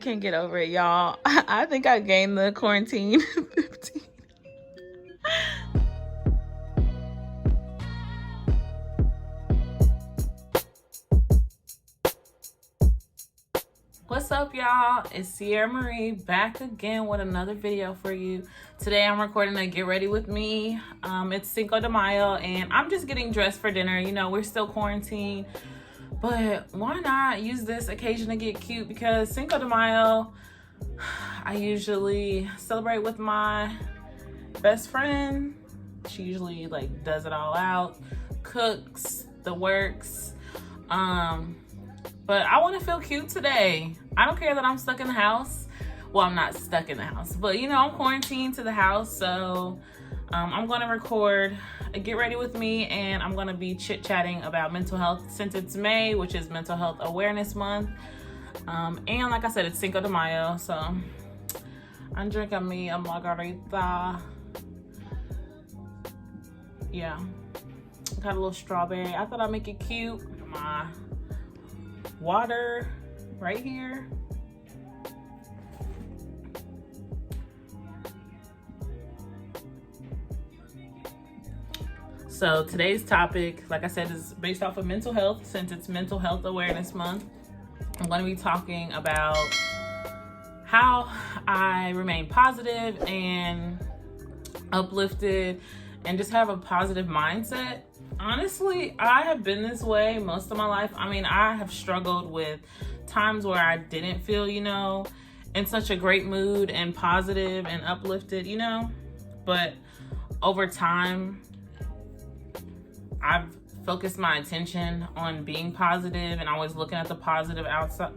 can't get over it, y'all. I think I gained the quarantine 15. What's up, y'all? It's Ciara Marie back again with another video for you. Today I'm recording a get ready with me. It's Cinco de Mayo and I'm just getting dressed for dinner. You know, we're still quarantined, but why not use this occasion to get cute? Because Cinco de Mayo, I usually celebrate with my best friend. She usually like does it all out, cooks, the works. But I want to feel cute today. I don't care that I'm stuck in the house. Well, I'm not stuck in the house, but you know, I'm quarantined to the house. So I'm going to record a get ready with me, and I'm going to be chit-chatting about mental health since it's May, which is Mental Health Awareness Month. And like I said, it's Cinco de Mayo. So I'm drinking me a margarita. Yeah. Got a little strawberry. I thought I'd make it cute. My water right here. So today's topic, like I said, is based off of mental health. Since it's Mental Health Awareness Month, I'm going to be talking about how I remain positive and uplifted and just have a positive mindset. Honestly, I have been this way most of my life. I mean, I have struggled with times where I didn't feel, you know, in such a great mood and positive and uplifted, you know. But over time, I've focused my attention on being positive and always looking at the positive outside,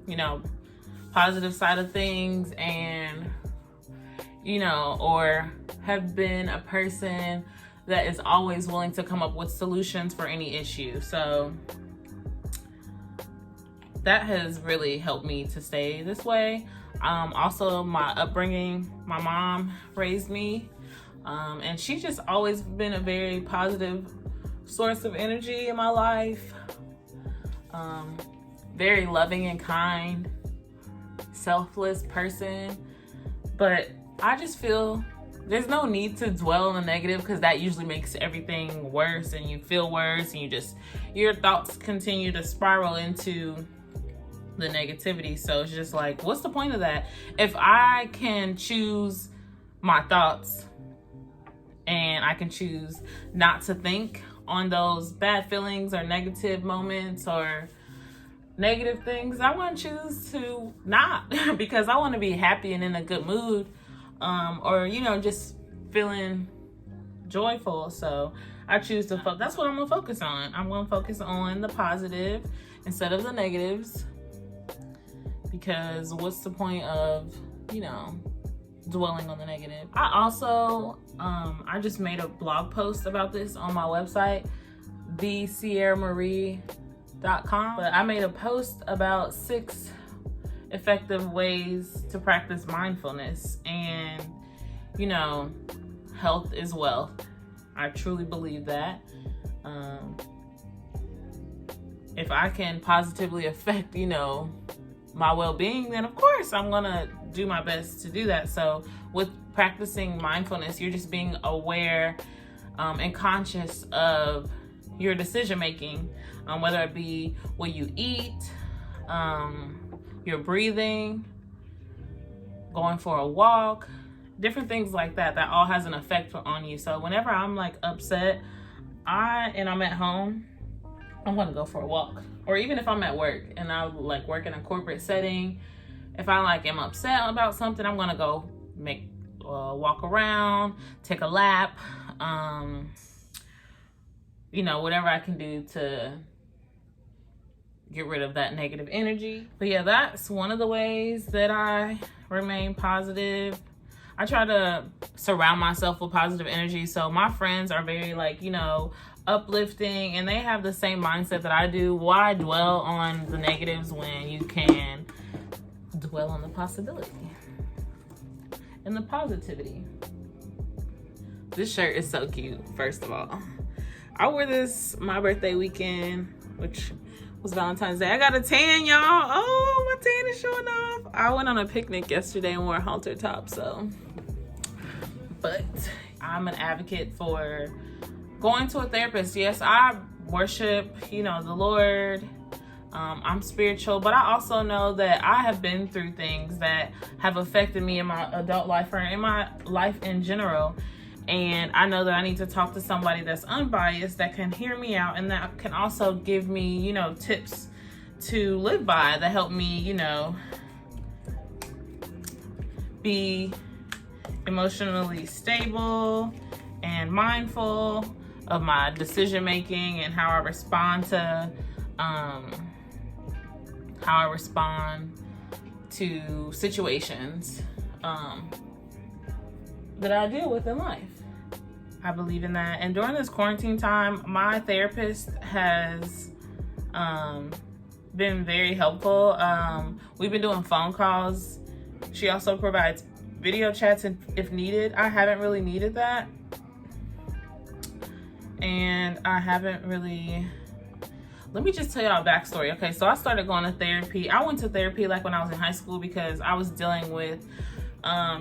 you know, positive side of things, and, you know, or have been a person that is always willing to come up with solutions for any issue. So that has really helped me to stay this way. Also, my upbringing, my mom raised me, and she's just always been a very positive source of energy in my life. Very loving and kind, selfless person. But I just feel there's no need to dwell on the negative, because that usually makes everything worse and you feel worse, and your thoughts continue to spiral into the negativity. So it's just like, what's the point of that? If I can choose my thoughts and I can choose not to think on those bad feelings or negative moments or negative things, I want to choose to not, because I want to be happy and in a good mood. Or, you know, just feeling joyful. So I choose to that's what I'm gonna focus on. I'm gonna focus on the positive instead of the negatives, because what's the point of, you know, dwelling on the negative? I also I just made a blog post about this on my website, theciaramarie.com, but I made a post about 6 effective ways to practice mindfulness. And, you know, health is wealth. I truly believe that. If I can positively affect, you know, my well-being, then of course I'm gonna do my best to do that. So with practicing mindfulness, you're just being aware and conscious of your decision making, whether it be what you eat, your breathing, going for a walk, different things like that all has an effect on you. So whenever I'm like upset and I'm at home, I'm gonna go for a walk. Or even if I'm at work and I like work in a corporate setting, if I like am upset about something, I'm gonna go walk around, take a lap, you know, whatever I can do to get rid of that negative energy. But yeah, that's one of the ways that I remain positive. I try to surround myself with positive energy. So my friends are very, like, you know, uplifting, and they have the same mindset that I do. Why dwell on the negatives when you can dwell on the possibility and the positivity? This shirt is so cute, first of all. I wore this my birthday weekend, which was Valentine's Day. I got a tan, y'all. Oh, my tan is showing off. I went on a picnic yesterday and wore a halter top, so. But I'm an advocate for going to a therapist. Yes, I worship, you know, the Lord. I'm spiritual, but I also know that I have been through things that have affected me in my adult life or in my life in general. And I know that I need to talk to somebody that's unbiased, that can hear me out, and that can also give me, you know, tips to live by that help me, you know, be emotionally stable and mindful of my decision making and how I respond to situations that I deal with in life. I believe in that. And during this quarantine time, my therapist has been very helpful. We've been doing phone calls. She also provides video chats if needed. I haven't really needed that. And I haven't really... Let me just tell y'all a backstory. Okay, so I started going to therapy. I went to therapy like when I was in high school because I was dealing with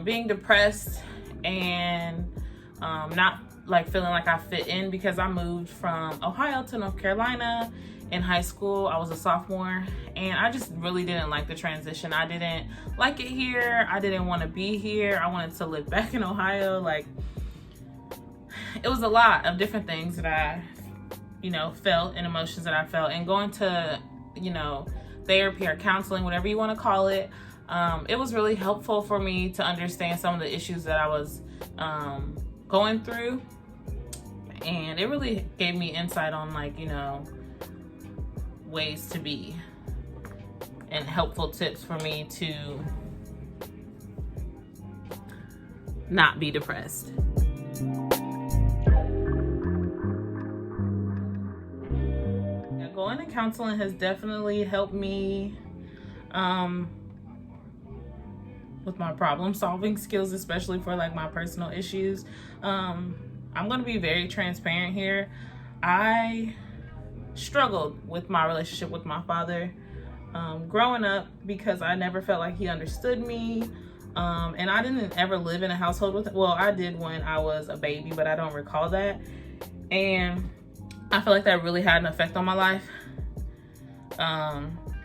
being depressed and not like feeling like I fit in, because I moved from Ohio to North Carolina in high school. I was a sophomore and I just really didn't like the transition. I didn't like it here. I didn't want to be here. I wanted to live back in Ohio. Like, it was a lot of different things that I, you know, felt, and emotions that I felt, and going to, you know, therapy or counseling, whatever you want to call it, it was really helpful for me to understand some of the issues that I was going through. And it really gave me insight on, like, you know, ways to be, and helpful tips for me to not be depressed. Going to counseling has definitely helped me with my problem solving skills, especially for like my personal issues. I'm going to be very transparent here. I struggled with my relationship with my father growing up, because I never felt like he understood me. And I didn't ever live in a household with, well, I did when I was a baby, but I don't recall that. And I feel like that really had an effect on my life.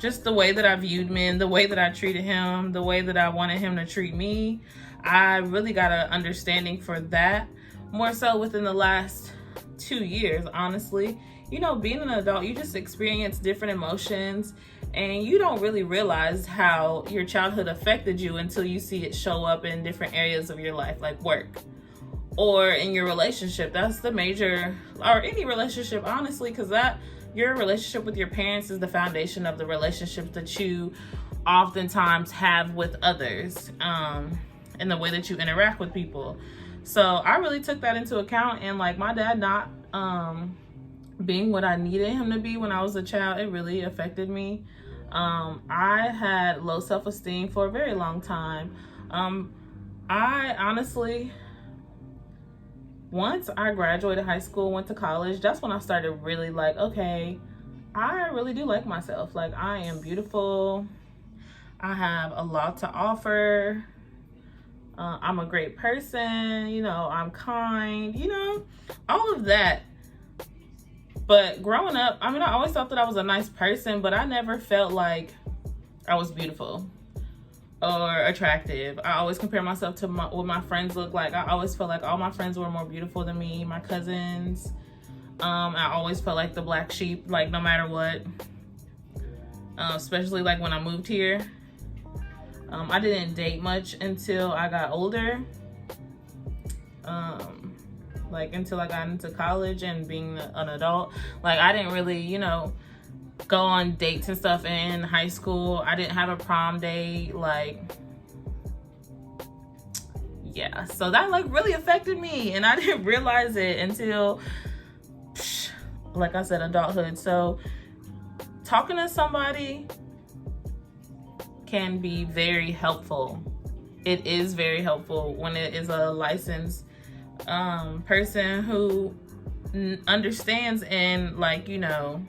Just the way that I viewed men, the way that I treated him, the way that I wanted him to treat me. I really got an understanding for that, more so within the last 2 years, honestly. You know, being an adult, you just experience different emotions, and you don't really realize how your childhood affected you until you see it show up in different areas of your life, like work or in your relationship. That's the major, or any relationship, honestly, because that your relationship with your parents is the foundation of the relationship that you oftentimes have with others, and the way that you interact with people. So I really took that into account, and like my dad not being what I needed him to be when I was a child, it really affected me. I had low self-esteem for a very long time. I honestly, once I graduated high school, went to college, that's when I started really like, okay, I really do like myself. Like, I am beautiful. I have a lot to offer. I'm a great person. You know, I'm kind, you know, all of that. But growing up, I mean, I always thought that I was a nice person, but I never felt like I was beautiful or attractive. I always compare myself to what my friends look like. I always felt like all my friends were more beautiful than me, my cousins. I always felt like the black sheep, like no matter what. Especially like when I moved here. I didn't date much until I got older. Like until I got into college and being an adult. Like, I didn't really, you know, go on dates and stuff in high school. I didn't have a prom date. Like, yeah, so that like really affected me, and I didn't realize it until, like I said, adulthood. So talking to somebody can be very helpful. It is very helpful when it is a licensed person who understands and, like, you know,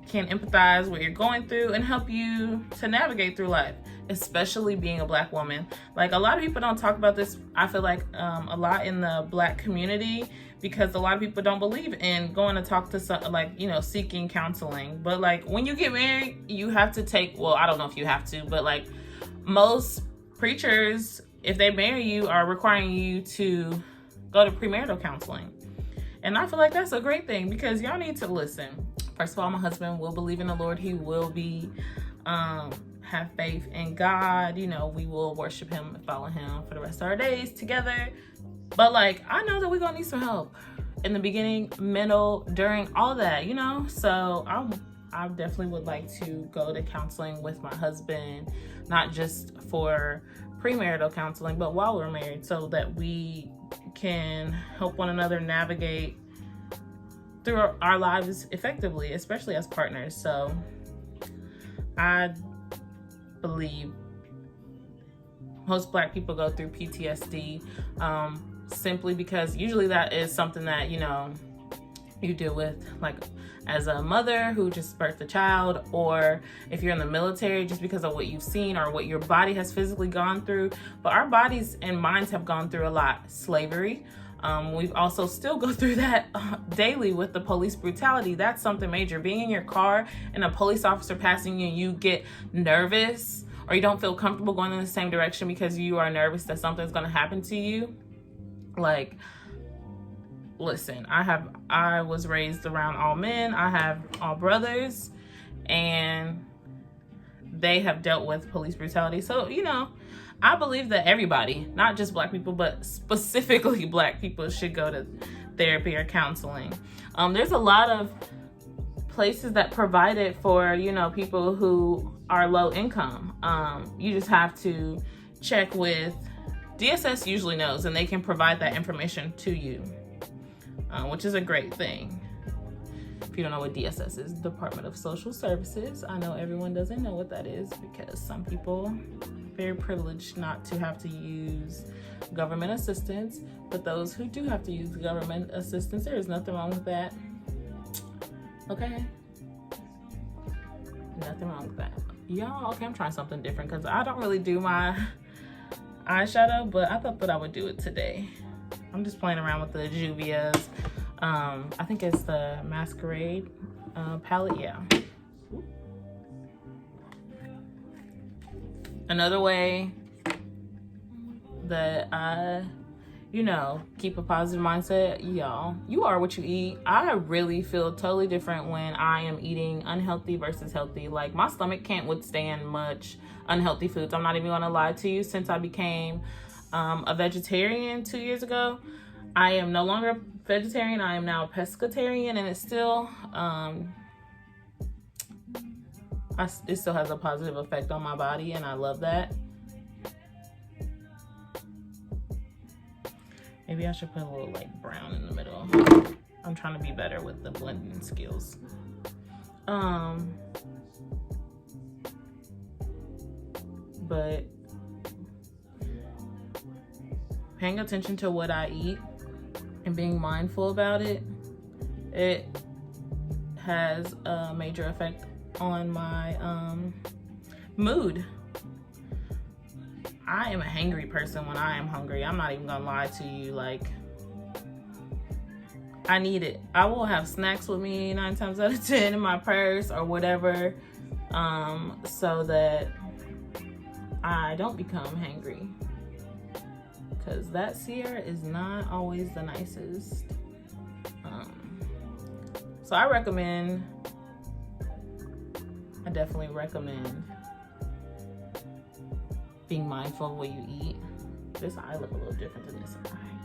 can empathize what you're going through and help you to navigate through life, especially being a Black woman. Like, a lot of people don't talk about this, I feel like, a lot in the Black community, because a lot of people don't believe in going to talk to some, like, you know, seeking counseling. But like, when you get married, you have to take, well, I don't know if you have to, but like most preachers, if they marry you, are requiring you to go to premarital counseling. And I feel like that's a great thing, because y'all need to listen. First of all, my husband will believe in the Lord. He will be, have faith in God. You know, we will worship him and follow him for the rest of our days together. But like, I know that we're gonna need some help in the beginning, middle, during, all that, you know? So I definitely would like to go to counseling with my husband, not just for premarital counseling, but while we're married, so that we can help one another navigate through our lives effectively, especially as partners. So I believe most Black people go through PTSD, simply because usually that is something that, you know, you deal with, like as a mother who just birthed a child, or if you're in the military, just because of what you've seen or what your body has physically gone through. But our bodies and minds have gone through a lot. Slavery. We've also still go through that daily with the police brutality. That's something major. Being in your car and a police officer passing you, and you get nervous, or you don't feel comfortable going in the same direction because you are nervous that something's going to happen to you. Like, listen, I was raised around all men. I have all brothers, and they have dealt with police brutality. So, you know, I believe that everybody, not just Black people, but specifically Black people, should go to therapy or counseling. There's a lot of places that provide it for, you know, people who are low income. You just have to check with DSS. Usually knows, and they can provide that information to you, which is a great thing. If you don't know what DSS is, Department of Social Services. I know everyone doesn't know what that is, because some people are very privileged not to have to use government assistance. But those who do have to use government assistance, there is nothing wrong with that. Okay? Nothing wrong with that. Y'all, okay, I'm trying something different, because I don't really do my eyeshadow, but I thought that I would do it today. I'm just playing around with the Juvia's. I think it's the Masquerade palette. Yeah. Another way that I, you know, keep a positive mindset, y'all, you are what you eat. I really feel totally different when I am eating unhealthy versus healthy. Like, my stomach can't withstand much unhealthy foods. I'm not even gonna lie to you. Since I became a vegetarian 2 years ago, I am no longer a vegetarian. I am now a pescatarian, and it still it still has a positive effect on my body, and I love that. Maybe I should put a little like brown in the middle. I'm trying to be better with the blending skills. But paying attention to what I eat and being mindful about it, it has a major effect on my mood. I am a hangry person when I am hungry. I'm not even gonna lie to you. Like, I need it. I will have snacks with me 9 times out of 10 in my purse or whatever, so that I don't become hangry. Because that Ciara is not always the nicest. So I definitely recommend being mindful of what you eat. This eye look a little different than this eye.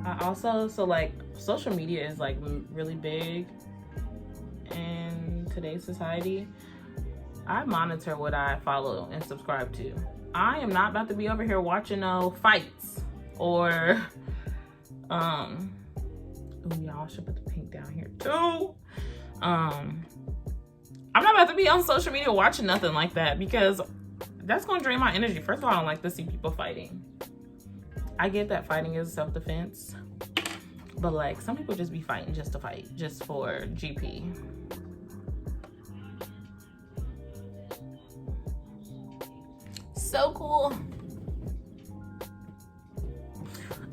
I also, so like, social media is like really big in today's society. I monitor what I follow and subscribe to. I am not about to be over here watching no fights or oh, y'all should put the pink down here too. I'm not about to be on social media watching nothing like that, because that's gonna drain my energy. First of all, I don't like to see people fighting. I get that fighting is self-defense, But like, some people just be fighting just to fight, just for GP. So cool.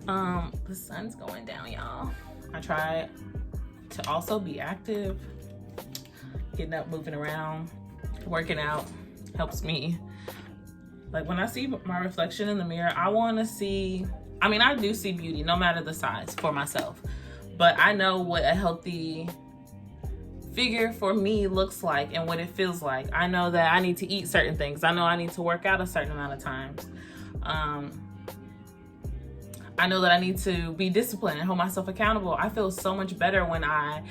The sun's going down, y'all. I try to also be active. Getting up, moving around, working out helps me. Like, when I see my reflection in the mirror, I want to see, I mean, I do see beauty no matter the size for myself, but I know what a healthy figure for me looks like and what it feels like. I know that I need to eat certain things. I know I need to work out a certain amount of times. I know that I need to be disciplined and hold myself accountable. I feel so much better when I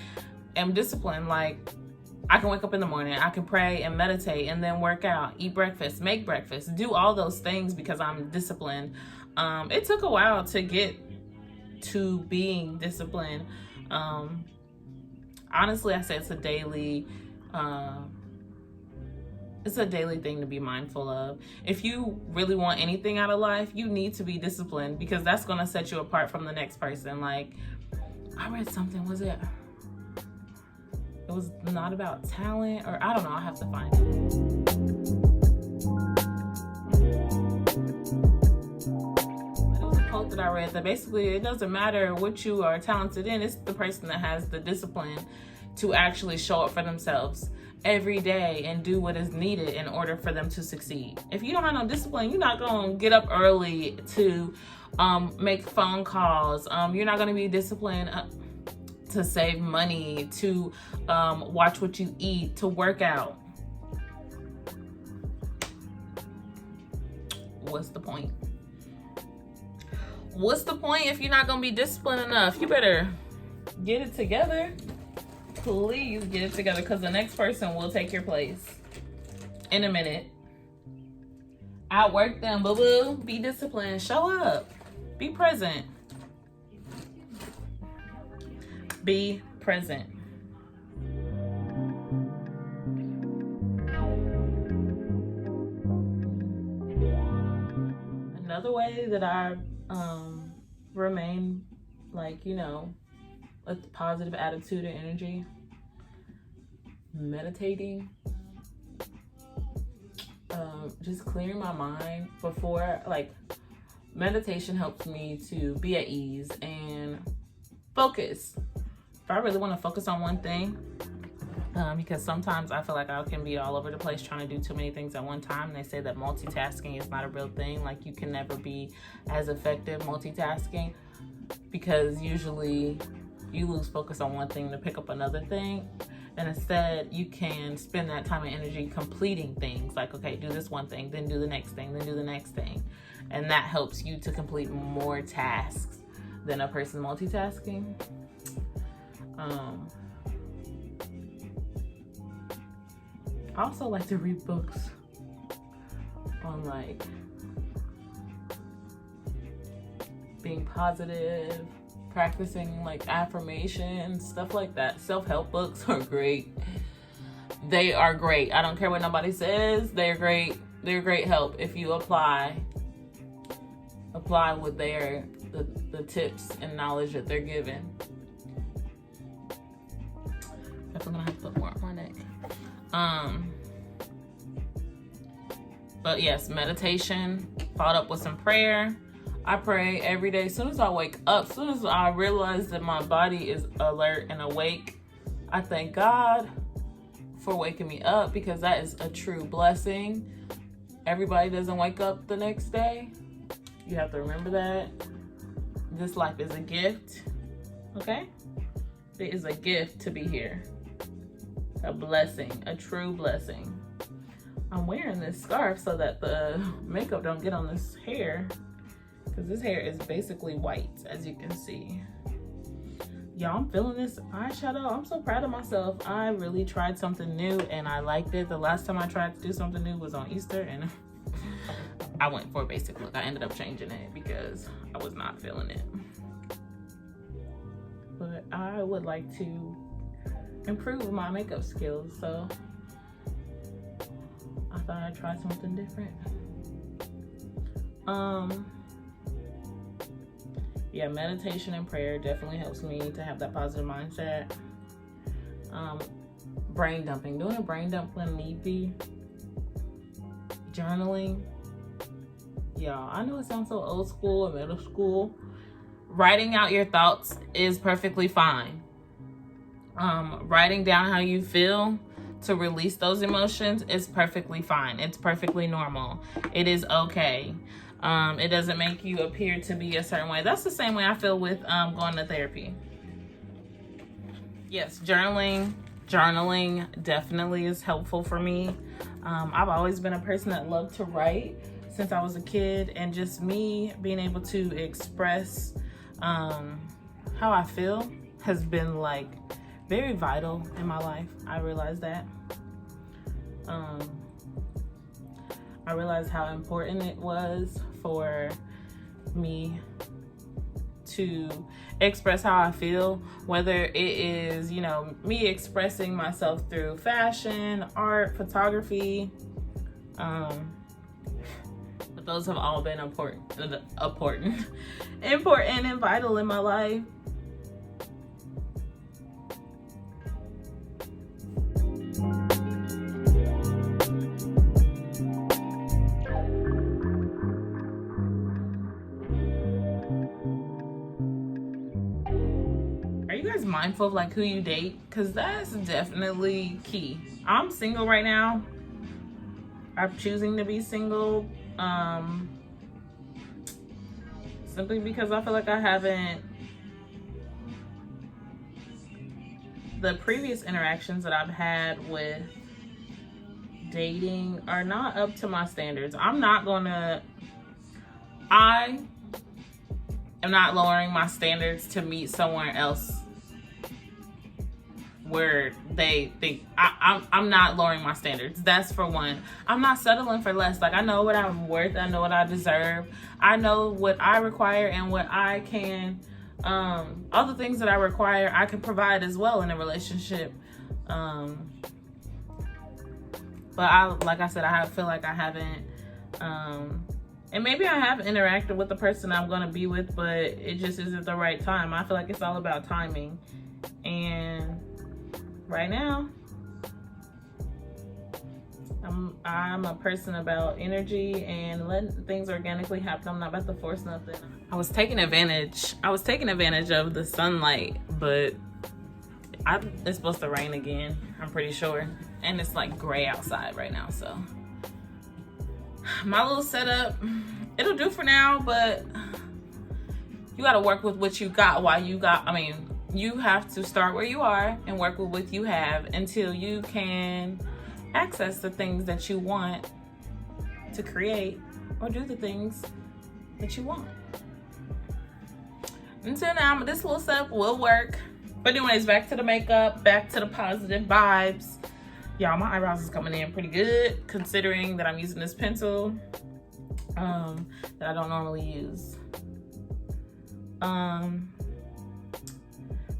am disciplined. Like, I can wake up in the morning, I can pray and meditate and then work out, eat breakfast, make breakfast, do all those things because I'm disciplined. It took a while to get to being disciplined. Honestly, I say it's a daily thing to be mindful of. If you really want anything out of life, you need to be disciplined, because that's going to set you apart from the next person. Like, I read something, it was not about talent, or I don't know, I'll have to find it. But it was a quote that I read that basically it doesn't matter what you are talented in, it's the person that has the discipline to actually show up for themselves every day and do what is needed in order for them to succeed. If you don't have no discipline, you're not gonna get up early to make phone calls. You're not gonna be disciplined to save money, to watch what you eat, to work out. What's the point? What's the point if you're not gonna be disciplined enough? You better get it together. Please get it together, because the next person will take your place in a minute. Outwork them, boo-boo. Be disciplined. Show up. Be present. Be present. Another way that I remain, like, you know, a positive attitude and energy, meditating, just clearing my mind before, like, meditation helps me to be at ease and focus. If I really want to focus on one thing, because sometimes I feel like I can be all over the place trying to do too many things at one time. And they say that multitasking is not a real thing. Like, you can never be as effective multitasking, because usually you lose focus on one thing to pick up another thing. And instead, you can spend that time and energy completing things. Like, okay, do this one thing, then do the next thing, then do the next thing. And that helps you to complete more tasks than a person multitasking. I also like to read books on, like, being positive, practicing, like, affirmations, stuff like that. Self-help books are great. They are great. I don't care what nobody says. They're great. They're great help if you apply with the tips and knowledge that they're given. I'm gonna have to put more on my neck. But yes, meditation followed up with some prayer. I pray every day. As soon as I wake up, as soon as I realize that my body is alert and awake, I thank God for waking me up, because that is a true blessing. Everybody doesn't wake up the next day. You have to remember that. This life is a gift, okay? It is a gift to be here. A blessing, a true blessing. I'm wearing this scarf so that the makeup don't get on this hair, because this hair is basically white, as you can see. Y'all, I'm feeling this eyeshadow. I'm so proud of myself. I really tried something new and I liked it. The last time I tried to do something new was on Easter, and I went for a basic look. I ended up changing it because I was not feeling it. But I would like to improve my makeup skills, so I thought I'd try something different. Yeah, meditation and prayer definitely helps me to have that positive mindset. Brain dumping, doing a brain dump when need be. Journaling. Y'all, I know it sounds so old school or middle school. Writing out your thoughts is perfectly fine. Writing down how you feel to release those emotions is perfectly fine. It's perfectly normal. It is okay. It doesn't make you appear to be a certain way. That's the same way I feel with going to therapy. Yes, journaling definitely is helpful for me. I've always been a person that loved to write since I was a kid, and just me being able to express how I feel has been like very vital in my life. I realized that. I realized how important it was for me to express how I feel, whether it is, you know, me expressing myself through fashion, art, photography. But those have all been important and vital in my life. Mindful of like who you date, because that's definitely key. I'm single right now. I'm choosing to be single simply because I feel like I haven't, the previous interactions that I've had with dating are not up to my standards. I am not lowering my standards to meet someone else where they think I'm not lowering my standards. That's for one. I'm not settling for less. Like, I know what I'm worth. I know what I deserve. I know what I require and what I can, all the things that I require, I can provide as well in a relationship. But like I said, I feel like I haven't, and maybe I have interacted with the person I'm going to be with, but it just isn't the right time. I feel like it's all about timing. And right now, I'm a person about energy and letting things organically happen. I'm not about to force nothing. I was taking advantage of the sunlight, but it's supposed to rain again, I'm pretty sure. And it's like gray outside right now, so my little setup, it'll do for now, but you gotta work with what you got you have to start where you are and work with what you have until you can access the things that you want to create or do the things that you want. Until now, this little setup will work. But anyways, back to the makeup, back to the positive vibes. Y'all, my eyebrows is coming in pretty good considering that I'm using this pencil that I don't normally use.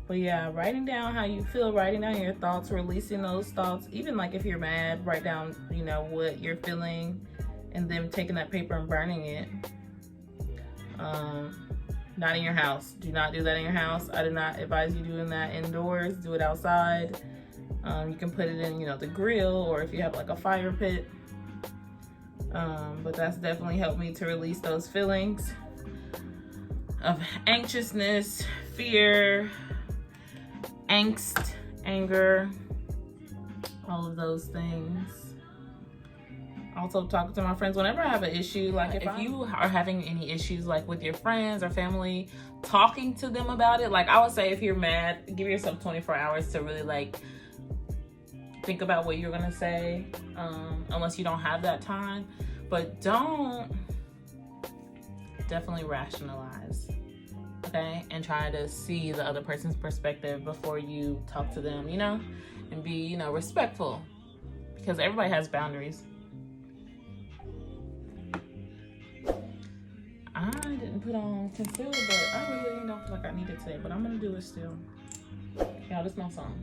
But yeah, writing down how you feel, writing down your thoughts, releasing those thoughts. Even like if you're mad, write down, you know, what you're feeling, and then taking that paper and burning it. Not in your house. Do not do that in your house. I do not advise you doing that indoors. Do it outside. You can put it in, you know, the grill, or if you have like a fire pit. But that's definitely helped me to release those feelings of anxiousness, fear, angst, anger, all of those things. Also, talking to my friends whenever I have an issue, like if you are having any issues like with your friends or family, talking to them about it. Like I would say, if you're mad, give yourself 24 hours to really like think about what you're gonna say, unless you don't have that time. But definitely rationalize, okay? And try to see the other person's perspective before you talk to them, you know? And be, you know, respectful, because everybody has boundaries. I didn't put on concealer, but I really don't feel like I need it today, but I'm gonna do it still. Y'all, this is my song.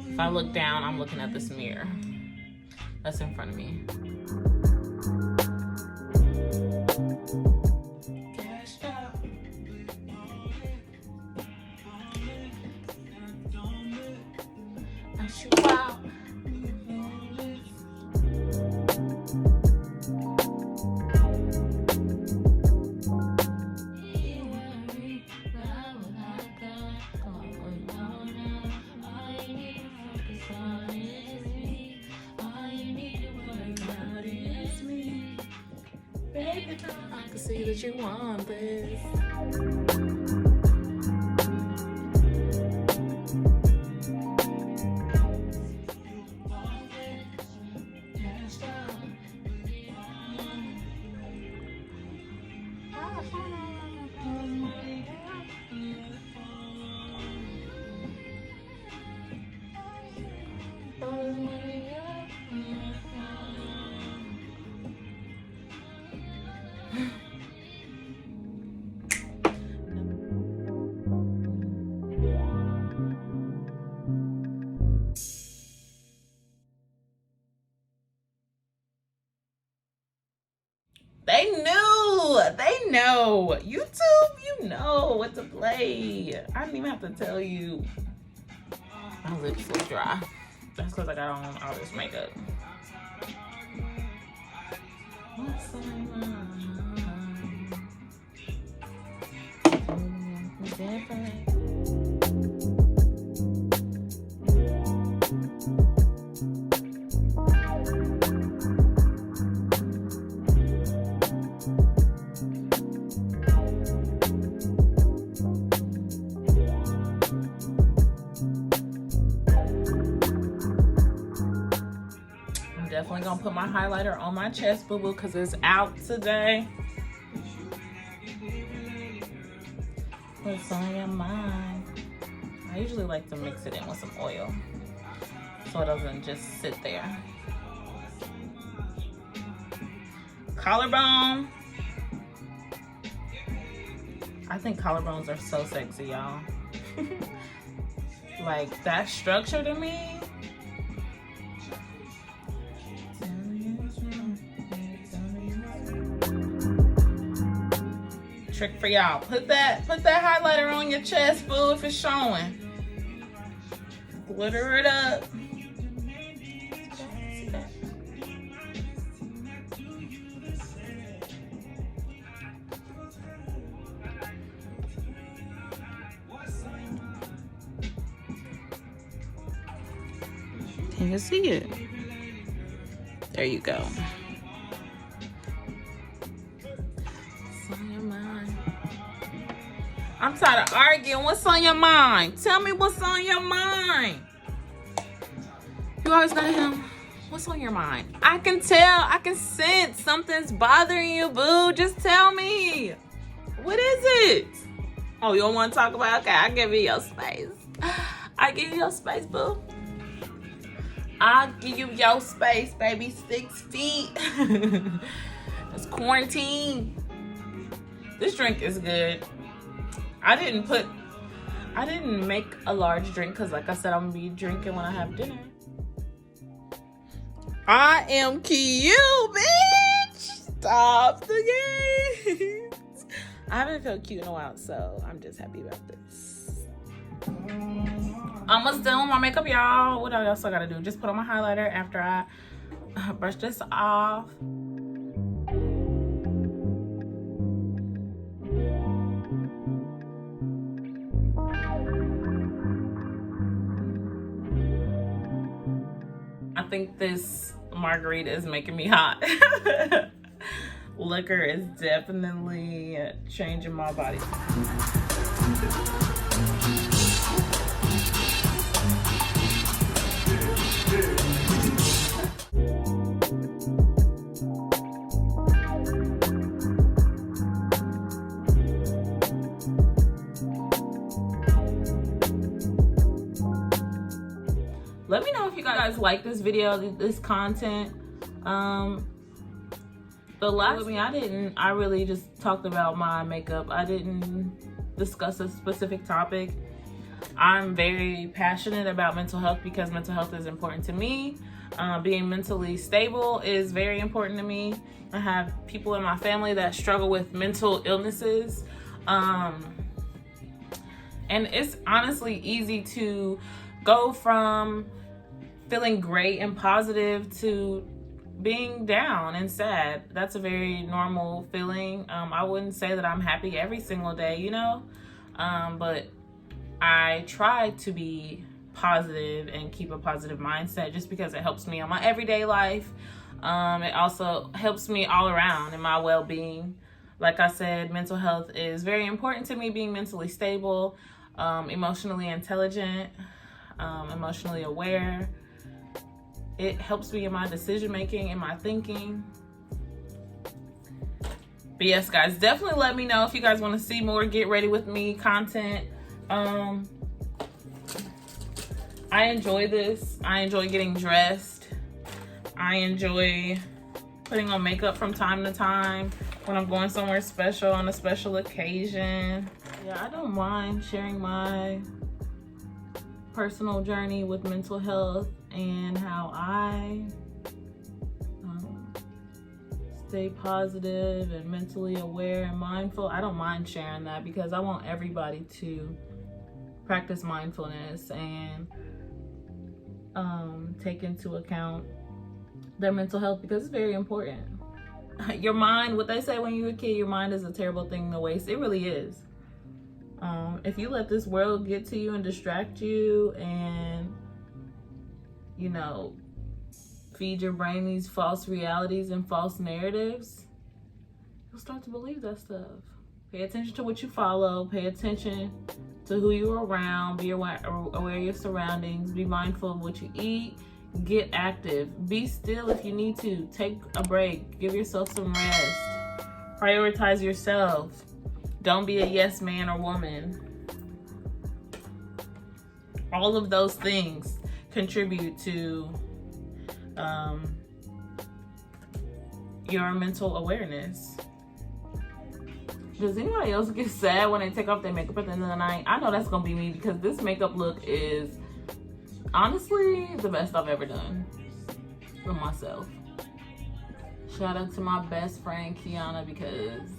If I look down, I'm looking at this mirror that's in front of me. you out. Baby, I can see that you want this. They know. YouTube, you know what to play. I didn't even have to tell you. My lips look dry. That's because I got on all this makeup. What's on my mind? Definitely gonna put my highlighter on my chest, boo boo, because it's out today. What's on your mind? I usually like to mix it in with some oil so it doesn't just sit there. Collarbone. I think collarbones are so sexy, y'all. Like, that structure to me. Trick for y'all. Put that highlighter on your chest, boo, if it's showing. Glitter it up. Can you see it? There you go. I'm tired of arguing. What's on your mind? Tell me what's on your mind. You always gotta him. What's on your mind? I can tell. I can sense something's bothering you, boo. Just tell me. What is it? Oh, you don't want to talk about it? Okay, I'll give you your space. I give you your space, boo. I'll give you your space, baby. 6 feet. It's quarantine. This drink is good. I didn't make a large drink because, like I said, I'm gonna be drinking when I have dinner. I am cute, bitch. Stop the games. I haven't felt cute in a while, so I'm just happy about this. Almost done with my makeup, y'all. What else I gotta do? Just put on my highlighter after I brush this off. I think this margarita is making me hot. Liquor is definitely changing my body. Let me know if you guys like this video, this content. The last me, I really just talked about my makeup. I didn't discuss a specific topic. I'm very passionate about mental health because mental health is important to me. Being mentally stable is very important to me. I have people in my family that struggle with mental illnesses. And it's honestly easy to go from feeling great and positive to being down and sad. That's a very normal feeling. I wouldn't say that I'm happy every single day, you know, but I try to be positive and keep a positive mindset just because it helps me on my everyday life. It also helps me all around in my well-being. Like I said, mental health is very important to me, being mentally stable, emotionally intelligent, emotionally aware. It helps me in my decision making and my thinking. But yes, guys, definitely let me know if you guys want to see more Get Ready With Me content. I enjoy this. I enjoy getting dressed. I enjoy putting on makeup from time to time when I'm going somewhere special on a special occasion. Yeah, I don't mind sharing my personal journey with mental health and how I stay positive and mentally aware and mindful. I don't mind sharing that because I want everybody to practice mindfulness and take into account their mental health, because it's very important. Your mind, what they say when you're a kid, your mind is a terrible thing to waste. It really is. If you let this world get to you and distract you and, you know, feed your brain these false realities and false narratives, you'll start to believe that stuff. Pay attention to what you follow. Pay attention to who you're around. Be aware of your surroundings. Be mindful of what you eat. Get active. Be still if you need to. Take a break. Give yourself some rest. Prioritize yourself. Don't be a yes man or woman. All of those things contribute to your mental awareness. Does anybody else get sad when they take off their makeup at the end of the night? I know that's gonna be me, because this makeup look is honestly the best I've ever done for myself. Shout out to my best friend Kiana, because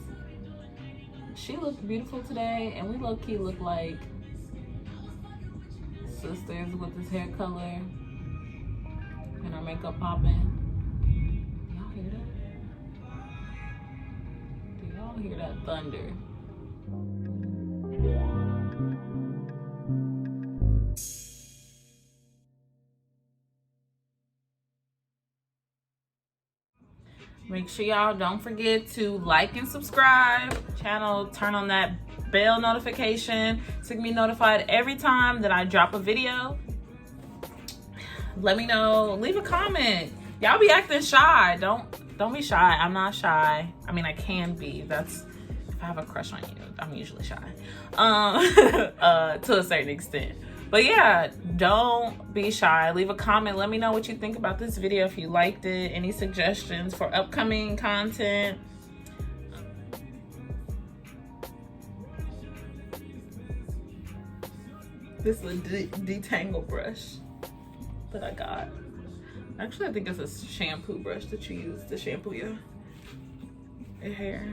she looked beautiful today, and we low-key look like sisters with this hair color and our makeup popping. Y'all hear that? Do y'all hear that thunder? Make sure y'all don't forget to like and subscribe channel, turn on that bell notification to be notified every time that I drop a video. Let me know, leave a comment. Y'all be acting shy. Don't be shy. I'm not shy. I mean, I can be. That's if I have a crush on you, I'm usually shy. To a certain extent. But yeah, don't be shy. Leave a comment. Let me know what you think about this video, if you liked it. Any suggestions for upcoming content. This is a detangle brush that I got. Actually, I think it's a shampoo brush that you use to shampoo your hair.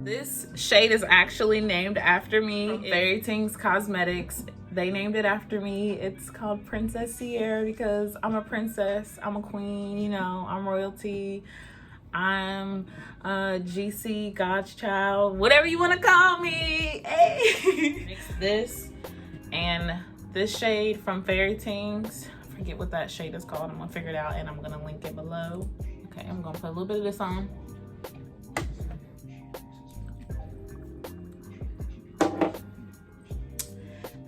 This shade is actually named after me. Fairy Tingz Cosmetics. They named it after me. It's called Princess Ciara because I'm a princess. I'm a queen, you know, I'm royalty. I'm GC, God's child, whatever you want to call me. Hey. Mix this and this shade from Fairy Tingz. I forget what that shade is called. I'm gonna figure it out and I'm gonna link it below. Okay, I'm gonna put a little bit of this on.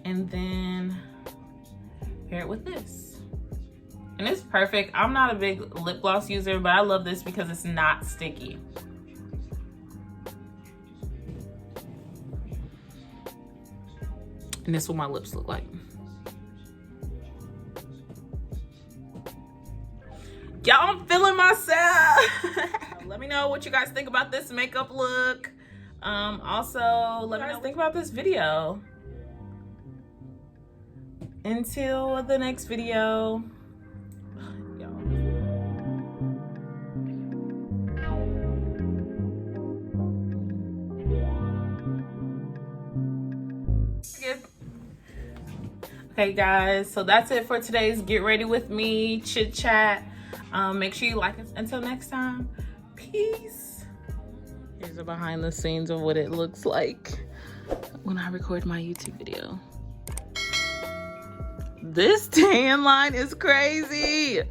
And then pair it with this. And it's perfect. I'm not a big lip gloss user, but I love this because it's not sticky. And this is what my lips look like. Y'all, I'm feeling myself. Let me know what you guys think about this makeup look. Also, let me know what you guys think about this video. Until the next video. Y'all. Okay guys, so that's it for today's Get Ready With Me chit chat. Make sure you like us. Until next time, peace. Here's the behind the scenes of what it looks like when I record my YouTube video. This tan line is crazy.